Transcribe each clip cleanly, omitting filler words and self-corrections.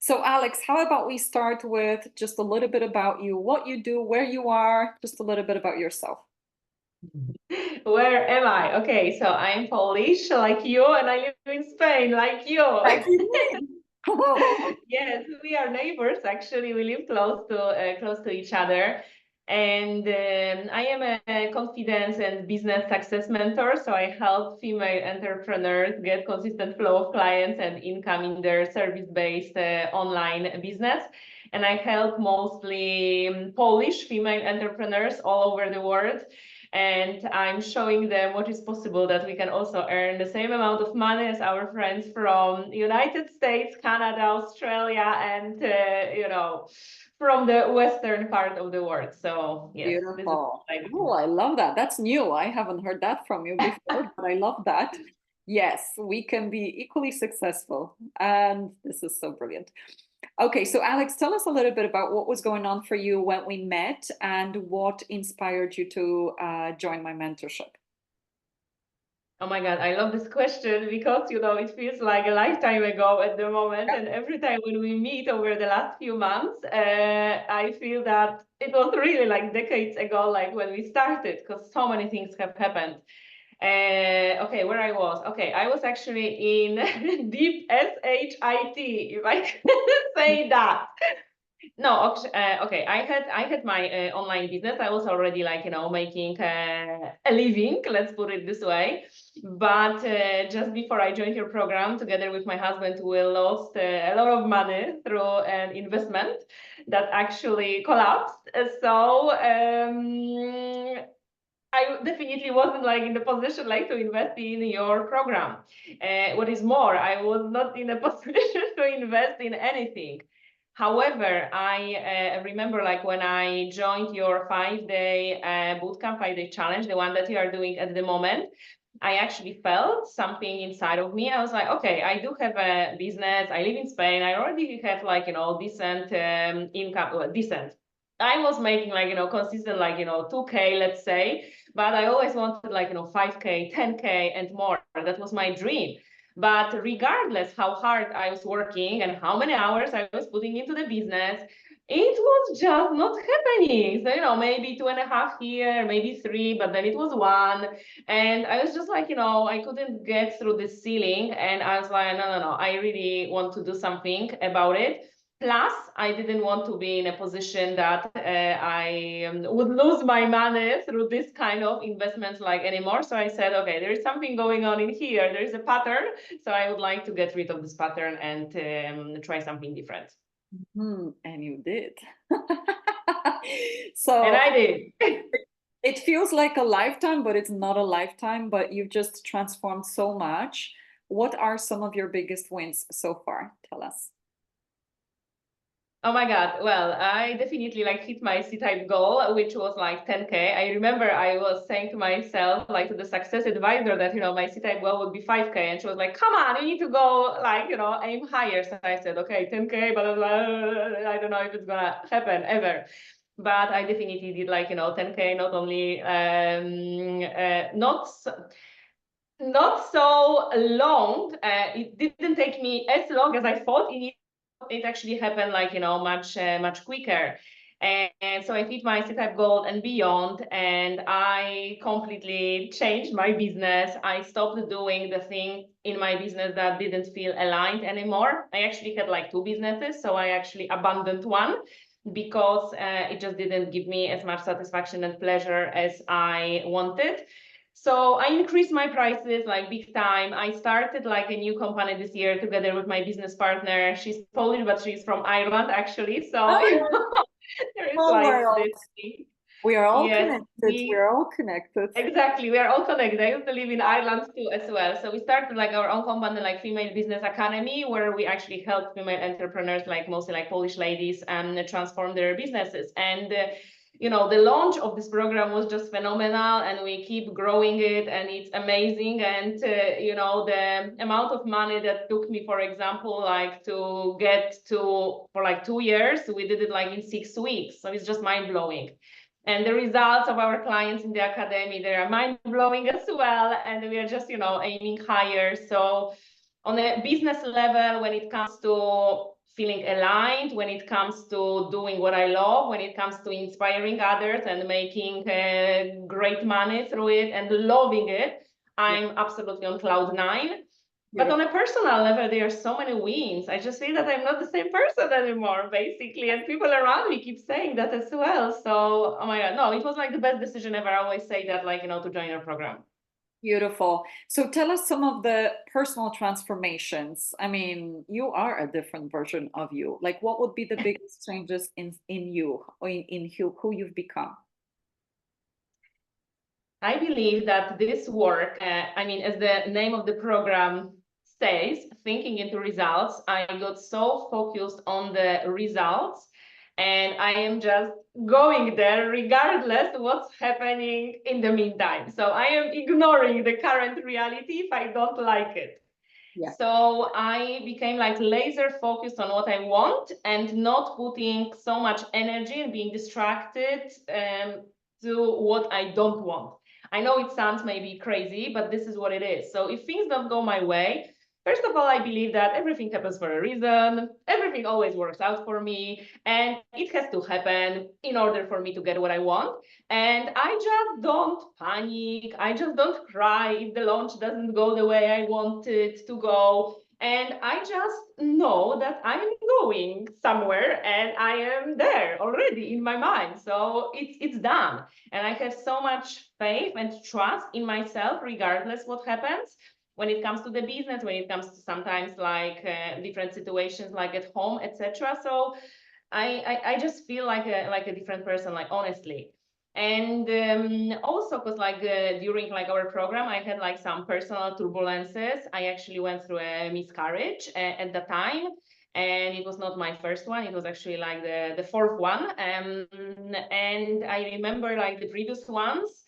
So, Alex, how about we start with just a little bit about you, what you do, where you are, just a little bit about yourself. Where am I? Okay, so I'm Polish like you, and I live in Spain like you. Like you. Yes, we are neighbors. Actually, we live close to each other. And I am a confidence and business success mentor. So I help female entrepreneurs get consistent flow of clients and income in their service-based online business. And I help mostly Polish female entrepreneurs all over the world, and I'm showing them what is possible, that we can also earn the same amount of money as our friends from United States, Canada, Australia, and from the western part of the world. So yes, this is Beautiful. what I Oh, do. I love that. That's new. I haven't heard that from you before, but I love that. Yes, we can be equally successful. And this is so brilliant. Okay, so Alex, tell us a little bit about what was going on for you when we met and what inspired you to join my mentorship. Oh my God, I love this question because, it feels like a lifetime ago at the moment. And every time when we meet over the last few months, I feel that it was really like decades ago, like when we started, because so many things have happened. Okay, where I was. Okay, I was actually in deep SHIT, if I can say that. No, okay. I had my online business. I was already making a living, let's put it this way. But just before I joined your program, together with my husband, we lost a lot of money through an investment that actually collapsed. I definitely wasn't like in the position like to invest in your program. What is more, I was not in a position to invest in anything. However, I remember like when I joined your 5-day bootcamp, 5-day challenge, the one that you are doing at the moment, I actually felt something inside of me. I was like, okay, I do have a business. I live in Spain. I already have decent income, well, decent. I was making consistent 2K, let's say, but I always wanted 5K, 10K and more. That was my dream. But regardless how hard I was working and how many hours I was putting into the business, it was just not happening. So, maybe 2.5 here, maybe 3, but then it was 1. And I was just I couldn't get through the ceiling. And I was like, no, no, no, I really want to do something about it. Plus, I didn't want to be in a position that I would lose my money through this kind of investments anymore. So I said, okay, there is something going on in here. There is a pattern. So I would like to get rid of this pattern and try something different. And you did. And So I did. it feels like a lifetime, but it's not a lifetime, but you've just transformed so much. What are some of your biggest wins so far? Tell us. Oh my God. Well, I definitely hit my C-type goal, which was 10K. I remember I was saying to myself, to the success advisor that, my C-type goal would be 5K. And she was like, come on, you need to go aim higher. So I said, okay, 10K, but I don't know if it's gonna happen ever. But I definitely did 10K, not only not so long. It didn't take me as long as I thought it actually happened much quicker. And so I hit my C-type goal and beyond, and I completely changed my business. I stopped doing the thing in my business that didn't feel aligned anymore. I actually had 2 businesses, so I actually abandoned one because it just didn't give me as much satisfaction and pleasure as I wanted. So I increased my prices big time. I started a new company this year together with my business partner. She's Polish, but she's from Ireland actually. So Oh, there is small world. this thing. We are all Yes, connected. We are all connected. exactly. We are all connected. I used to live in Ireland too as well. So we started our own company, Female Business Academy, where we actually help female entrepreneurs, mostly Polish ladies, transform their businesses. And the launch of this program was just phenomenal, and we keep growing it, and it's amazing. And the amount of money that took me, for example, to get to for 2 years, we did it in 6 weeks. So it's just mind blowing. And the results of our clients in the academy, they are mind blowing as well. And we are just aiming higher. So on a business level, when it comes to feeling aligned when it comes to doing what I love, when it comes to inspiring others and making great money through it and loving it. I'm absolutely on cloud nine. But on a personal level, there are so many wins. I just feel that I'm not the same person anymore, basically. And people around me keep saying that as well. So, oh my God, no, it was like the best decision ever. I always say that, like, to join your program. Beautiful. So tell us some of the personal transformations. I mean, you are a different version of you. Like, what would be the biggest changes in you or in who you've become? I believe that this work, I mean, as the name of the program says, thinking into results, I got so focused on the results and I am just going there regardless what's happening in the meantime. So I am ignoring the current reality if I don't like it. Yeah. So I became like laser focused on what I want and not putting so much energy and being distracted to what I don't want. I know it sounds maybe crazy, but this is what it is. So if things don't go my way, first of all, I believe that everything happens for a reason. Everything always works out for me, and it has to happen in order for me to get what I want. And I just don't panic. I just don't cry if the launch doesn't go the way I want it to go. And I just know that I'm going somewhere and I am there already in my mind. So it's done. And I have so much faith and trust in myself, regardless what happens when it comes to the business, when it comes to sometimes like different situations like at home, etc. So I just feel like a different person, like honestly. And also because like during like our program, I had like some personal turbulences. I actually went through a miscarriage at the time, and it was not my first one. It was actually like the fourth one. And I remember like the previous ones,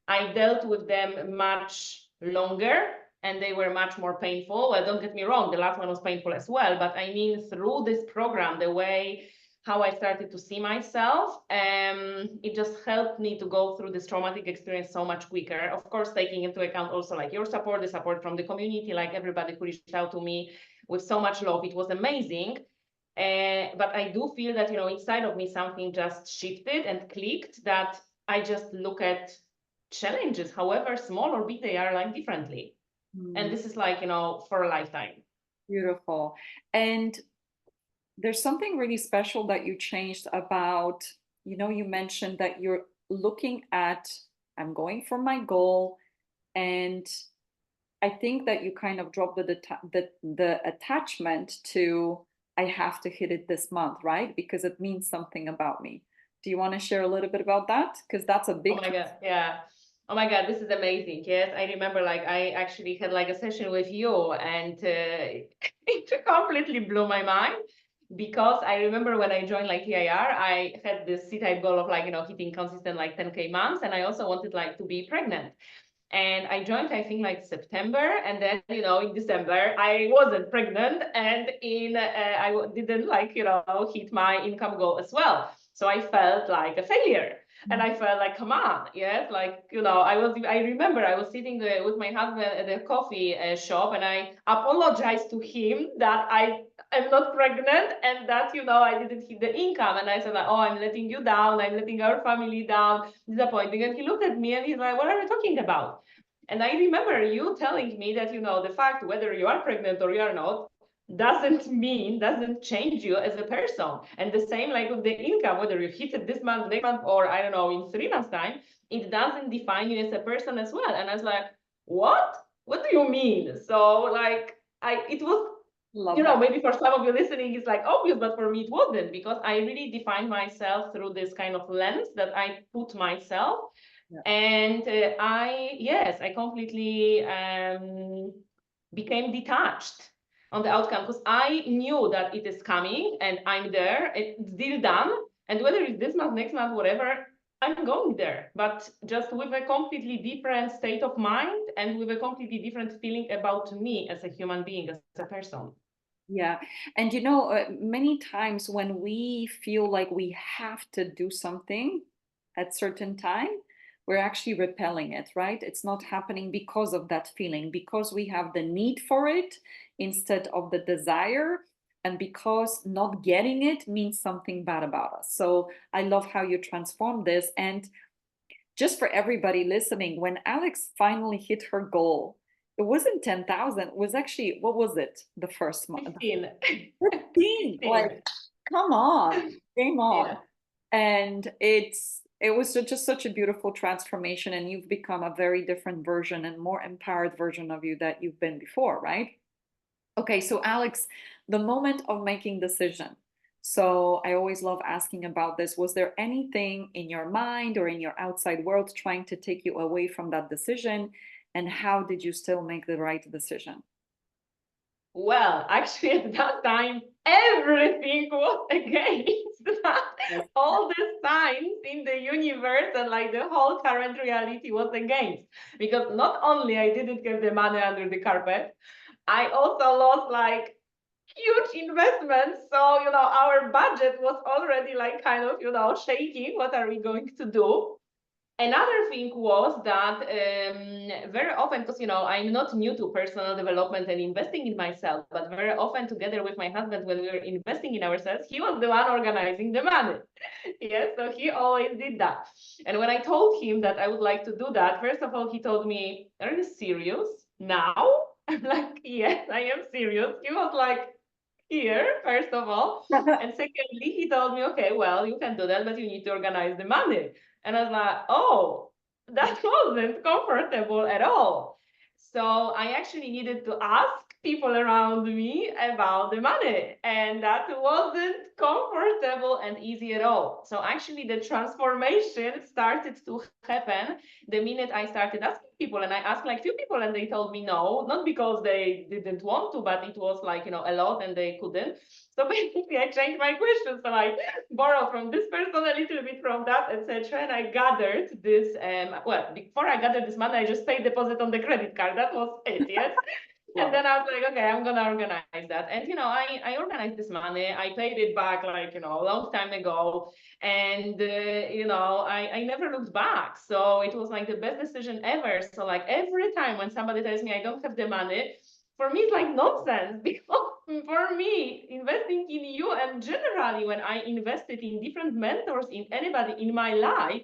I dealt with them much longer and they were much more painful. Well, don't get me wrong, the last one was painful as well, but I mean, through this program, the way how I started to see myself, it just helped me to go through this traumatic experience so much quicker. Of course, taking into account also like your support, the support from the community, like everybody who reached out to me with so much love. It was amazing. But I do feel that, inside of me, something just shifted and clicked, that I just look at challenges, however small or big they are, like differently. And this is like, for a lifetime. Beautiful. And there's something really special that you changed about, you mentioned that you're looking at, I'm going for my goal. And I think that you kind of dropped the attachment to, I have to hit it this month, right? Because it means something about me. Do you want to share a little bit about that? Because that's a Oh big. my God, yeah. Oh my God, this is amazing. Yes, I remember like I actually had like a session with you and it completely blew my mind because I remember when I joined like TIR, I had this C-type goal of like, hitting consistent like 10K months. And I also wanted like to be pregnant. And I joined, I think, like September, and then in December I wasn't pregnant, and didn't like hit my income goal as well. So I felt like a failure, and I felt like, come on, yes, like I remember I was sitting with my husband at the coffee shop, and I apologized to him that I am not pregnant and that I didn't hit the income, and I said like, oh, I'm letting you down, I'm letting our family down, disappointing. And he looked at me and he's like, what are you talking about? And I remember you telling me that, the fact whether you are pregnant or you are not doesn't change you as a person. And the same like with the income, whether you hit it this month, next month, or I don't know, in 3 months' time, it doesn't define you as a person as well. And I was like, what? What do you mean? So like it was, Love that. maybe for some of you listening, it's like obvious, but for me it wasn't, because I really defined myself through this kind of lens that I put myself. Yeah. And yes, I completely became detached on the outcome, because I knew that it is coming and I'm there, it's still done. And whether it's this month, next month, whatever, I'm going there, but just with a completely different state of mind and with a completely different feeling about me as a human being, as a person. Yeah. And many times when we feel like we have to do something at certain time, we're actually repelling it, right? It's not happening because of that feeling, because we have the need for it instead of the desire. and because not getting it means something bad about us. So I love how you transform this. And just for everybody listening, when Alex finally hit her goal, it wasn't 10,000, it was actually, what was it? The first month? 15. 15. 15. Like, come on, game on. Yeah. And it was just such a beautiful transformation, and you've become a very different version and more empowered version of you that you've been before, right? Okay, so Alex, the moment of making decision. So I always love asking about this. Was there anything in your mind or in your outside world trying to take you away from that decision? And how did you still make the right decision? Well, actually, at that time, everything was against that. Yes. All the signs in the universe and like the whole current reality was against. Because not only I didn't get the money under the carpet, I also lost like huge investments. So, our budget was already like kind of, shaking. What are we going to do? Another thing was that very often, because I'm not new to personal development and investing in myself, but very often together with my husband, when we were investing in ourselves, he was the one organizing the money. Yes, so he always did that. And when I told him that I would like to do that, first of all, he told me, "Are you serious now?" I'm like, "Yes, I am serious." He was like, "Here, first of all." And secondly, he told me, "Okay, well, you can do that, but you need to organize the money." And I was like, "Oh, that wasn't comfortable at all." So I actually needed to ask people around me about the money, and that wasn't comfortable and easy at all. So actually, the transformation started to happen the minute I started asking people. And I asked like few people, and they told me no, not because they didn't want to, but it was like, a lot and they couldn't. So basically, I changed my questions. So I borrowed from this person a little bit from that, etc. And I gathered this. Well, before I gathered this money, I just paid deposit on the credit card. That was it. Yes. And then I was like, okay, I'm gonna organize that. And I organized this money. I paid it back like a long time ago, and I never looked back. So it was like the best decision ever. So like every time when somebody tells me I don't have the money, for me it's like nonsense because for me investing in you and generally when I invested in different mentors in anybody in my life,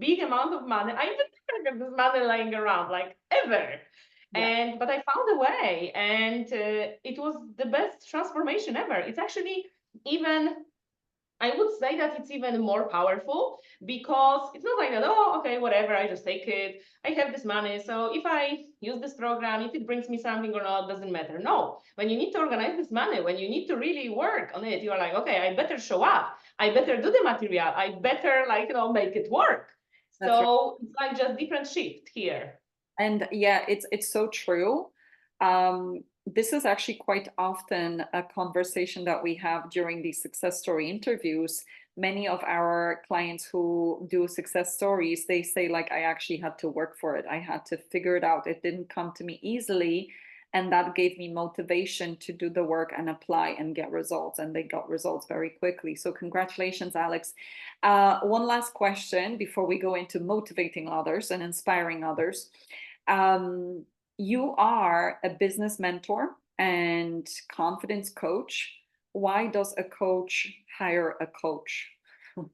big amount of money, I didn't have this money lying around like ever. Yeah. But I found a way, and it was the best transformation ever. It's actually even, I would say that it's even more powerful because it's not like that, oh, okay, whatever, I just take it. I have this money. So if I use this program, if it brings me something or not, doesn't matter. No, when you need to organize this money, when you need to really work on it, you're like, okay, I better show up. I better do the material. I better make it work. That's right. So it's like just different shift here. And yeah, it's so true. This is actually quite often a conversation that we have during these success story interviews. Many of our clients who do success stories, they say like, I actually had to work for it. I had to figure it out. It didn't come to me easily. And that gave me motivation to do the work and apply and get results. And they got results very quickly. So congratulations, Alex. One last question before we go into motivating others and inspiring others. Um, you are a business mentor and confidence coach. Why does a coach hire a coach? Oh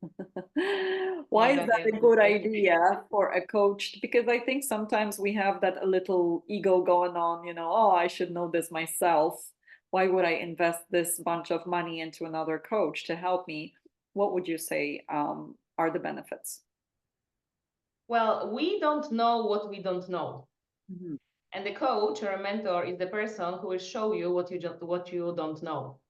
Why my is God, that yes, a good good question. idea for a coach? Because I think sometimes we have that a little ego going on, oh, I should know this myself. Why would I invest this bunch of money into another coach to help me? What would you say are the benefits? Well, we don't know what we don't know. Mhm. And the coach or a mentor is the person who will show you what you don't know.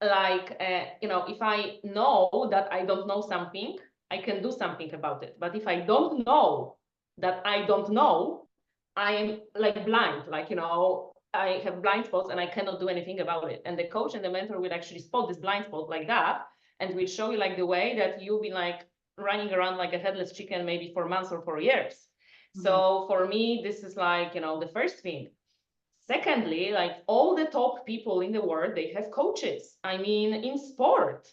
Like, if I know that I don't know something, I can do something about it. But if I don't know that I don't know, I am like blind. Like, I have blind spots and I cannot do anything about it. And the coach and the mentor will actually spot this blind spot like that and will show you like the way that you'll be like running around like a headless chicken maybe for months or for years. Mhm. So for me, this is like, the first thing. Secondly, like all the top people in the world, they have coaches. I mean, in sport.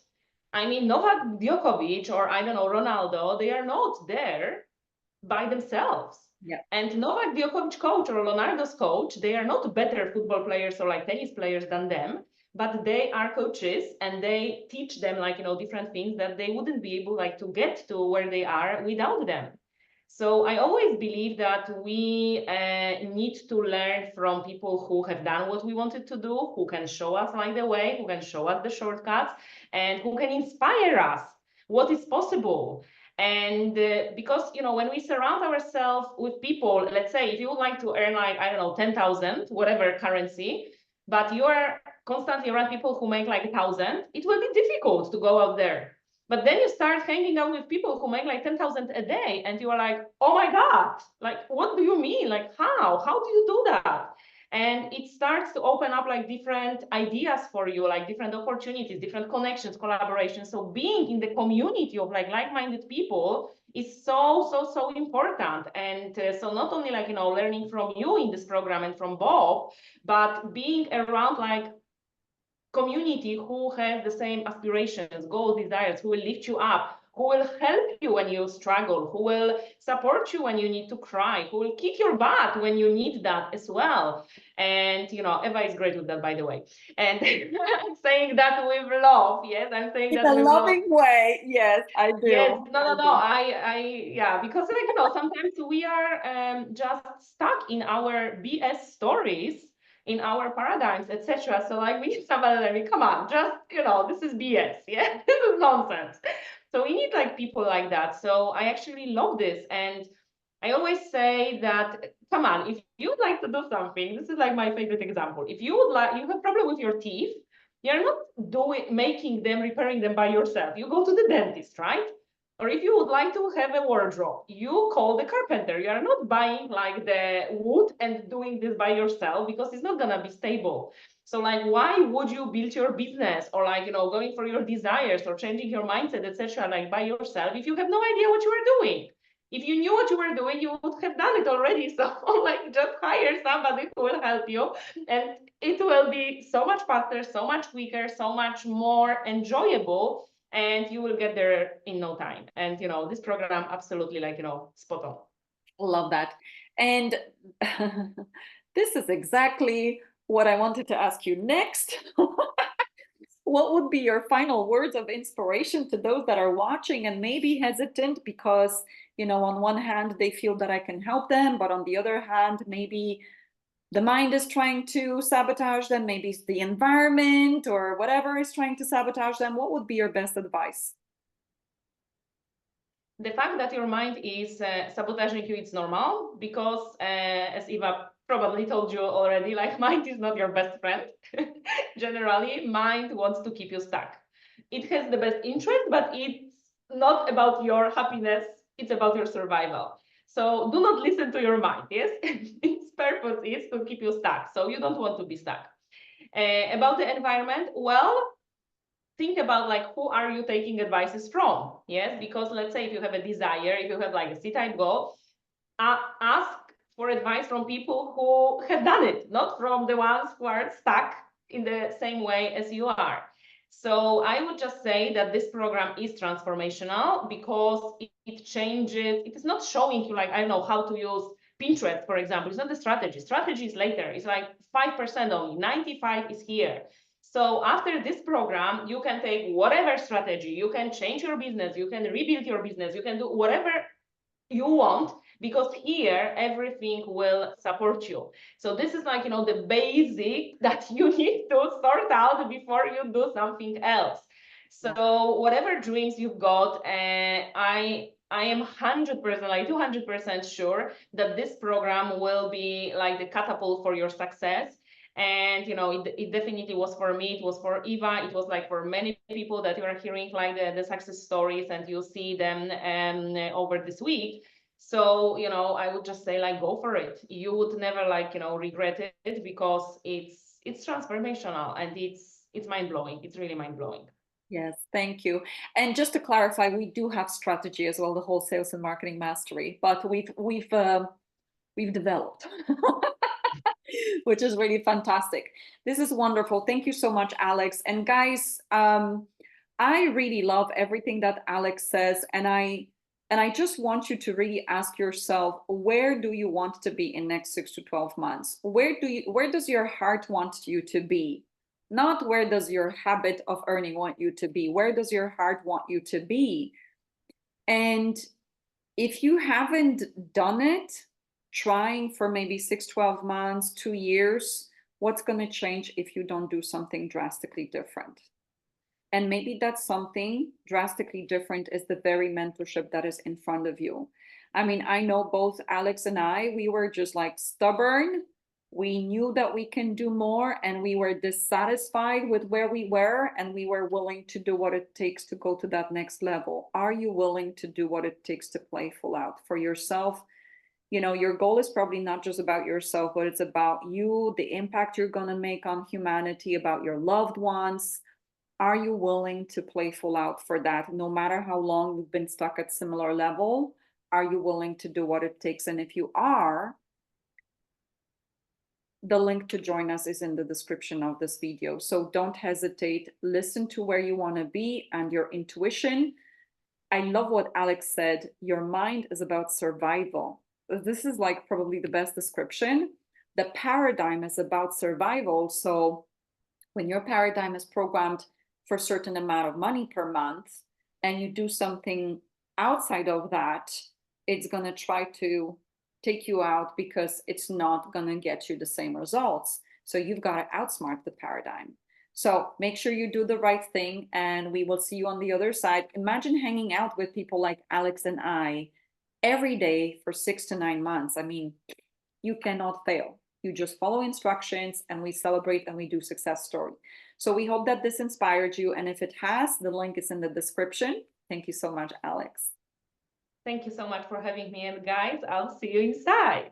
I mean, Novak Djokovic or I don't know, Ronaldo, they are not there by themselves. Yeah. And Novak Djokovic coach or Leonardo's coach, they are not better football players or like tennis players than them, but they are coaches and they teach them like, different things that they wouldn't be able like to get to where they are without them. So I always believe that we need to learn from people who have done what we wanted to do, who can show us like the way, who can show us the shortcuts, and who can inspire us what is possible. And because when we surround ourselves with people, let's say if you would like to earn like, I don't know, 10,000 whatever currency, but you are constantly around people who make like 1,000, it will be difficult to go out there. But then you start hanging out with people who make like 10,000 a day, and you are like, oh my God, like, what do you mean? Like, how do you do that? And it starts to open up like different ideas for you, like different opportunities, different connections, collaborations. So being in the community of like-minded people is so important. And so not only like, learning from you in this program and from Bob, but being around like community who has the same aspirations, goals, desires, who will lift you up, who will help you when you struggle, who will support you when you need to cry, who will kick your butt when you need that as well. And Eva is great with that, by the way. And I'm saying that with love. Yes, I'm saying In that a with love. loving way. Yes, I Yes, do. I no. do. Yeah, because like sometimes we are just stuck in our BS stories, in our paradigms, etc. So like we need somebody like, come on, just this is BS, yeah, this is nonsense. So we need like people like that. So I actually love this, and I always say that, come on, if you'd like to do something, this is like my favorite example. If you would like, you have problem with your teeth, you're not making them, repairing them by yourself. You go to the dentist, right? Or if you would like to have a wardrobe, you call the carpenter. You are not buying like the wood and doing this by yourself because it's not gonna be stable. So like, why would you build your business or like, going for your desires or changing your mindset, etc., like by yourself if you have no idea what you are doing? If you knew what you were doing, you would have done it already. So like, just hire somebody who will help you, and it will be so much faster, so much quicker, so much more enjoyable, and you will get there in no time. And this program absolutely like spot on. Love that. And this is exactly what I wanted to ask you next. What would be your final words of inspiration to those that are watching and maybe hesitant because, on one hand, they feel that I can help them, but on the other hand, maybe the mind is trying to sabotage them, maybe it's the environment or whatever is trying to sabotage them. What would be your best advice? The fact that your mind is sabotaging you, it's normal because as Eva probably told you already, like mind is not your best friend. Generally, mind wants to keep you stuck. It has the best interest, but it's not about your happiness, it's about your survival. So do not listen to your mind, yes? Its purpose is to keep you stuck, so you don't want to be stuck. About the environment, well, think about like, who are you taking advices from? Yes, because let's say if you have a desire, if you have like a C-type goal, ask for advice from people who have done it, not from the ones who are stuck in the same way as you are. So I would just say that this program is transformational because it changes. It is not showing you like, I don't know, how to use Pinterest, for example. It's not the strategy. Strategy is later. It's like 5% only. 95 is here. So after this program, you can take whatever strategy, you can change your business, you can rebuild your business, you can do whatever you want, because here everything will support you. So this is like, the basic that you need to sort out before you do something else. So whatever dreams you've got, I am 100%, like 200% sure that this program will be like the catapult for your success. And it definitely was for me, it was for Eva, it was like for many people that you are hearing like the success stories and you see them over this week. So I would just say like, go for it. You would never like regret it, because it's transformational and it's mind-blowing. It's really mind-blowing. Yes, thank you. And just to clarify, we do have strategy as well, the whole sales and marketing mastery, but we've developed, which is really fantastic. This is wonderful. Thank you so much, Alex. And guys, I really love everything that Alex says, and I just want you to really ask yourself, where do you want to be in next 6 to 12 months? Where does your heart want you to be? not where does your habit of earning want you to be, where does your heart want you to be. And if you haven't done it, trying for maybe 6, 12 months, 2 years, what's going to change if you don't do something drastically different? And maybe that's something drastically different is the very mentorship that is in front of you. I mean, I know both Alex and I, we were just like stubborn. We knew that we can do more and we were dissatisfied with where we were and we were willing to do what it takes to go to that next level. Are you willing to do what it takes to play full out for yourself? You know, your goal is probably not just about yourself, but it's about you, the impact you're going to make on humanity, about your loved ones. Are you willing to play full out for that? No matter how long you've been stuck at similar level, are you willing to do what it takes? And if you are, the link to join us is in the description of this video. So don't hesitate, listen to where you want to be and your intuition. I love what Alex said. Your mind is about survival. This is like probably the best description. The paradigm is about survival. So when your paradigm is programmed for a certain amount of money per month and you do something outside of that, it's going to try to take you out because it's not going to get you the same results. So you've got to outsmart the paradigm. So make sure you do the right thing and we will see you on the other side. Imagine hanging out with people like Alex and I every day for 6 to 9 months. I mean, you cannot fail. You just follow instructions and we celebrate and we do success story. So we hope that this inspired you. And if it has, the link is in the description. Thank you so much, Alex. Thank you so much for having me. And guys, I'll see you inside.